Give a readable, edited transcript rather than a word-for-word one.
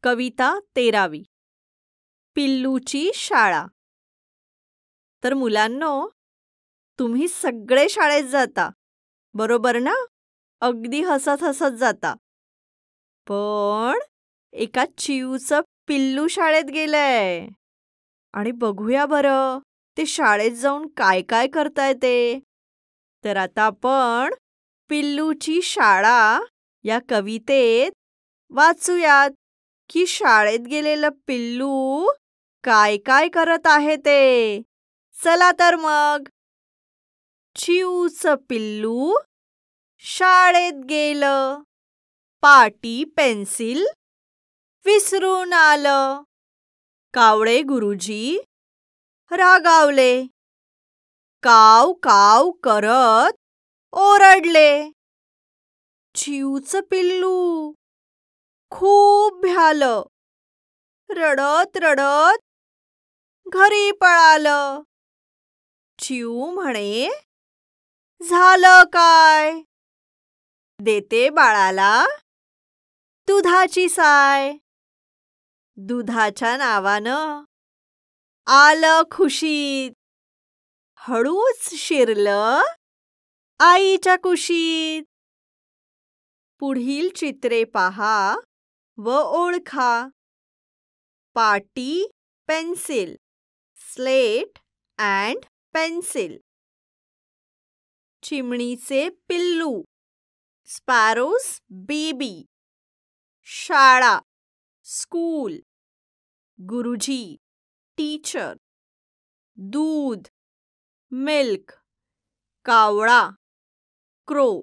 कविता 13वी. पिल्लूची शाळा. तर मुलांनो, तुम्ही सगळे शाळेत जाता, बरोबर ना? अगदी हसत हसत जाता. पण एका चिवचं पिल्लू शाळेत गेलंय. आणि बघूया बरं, ते शाळेत जाऊन काय काय करताय ते. तर आता आपण पिल्लूची शाळा या कवितेत वाचूयात की शाळेत गेलेलं पिल्लू काय काय करत आहे ते. चला तर मग. चिवचं पिल्लू शाळेत गेलं. पाटी पेन्सिल विसरून आलं. कावळे गुरुजी रागावले. काव काव करत ओरडले. चिवचं पिल्लू खूप भ्यालं. रडत रडत घरी पळालं. चिव म्हणे, झालं काय? देते बाळाला दुधाची साय. दुधाच्या नावानं आलं खुशीत. हळूच शिरलं आईच्या कुशीत. पुढील चित्रे पहा व ओळखा. पाटी पेन्सिल, स्लेट अँड पेन्सिल. चिमणीचे पिल्लू, स्पॅरोज बेबी. शाळा, स्कूल. गुरुजी, टीचर. दूध, मिल्क. कावळा, क्रो.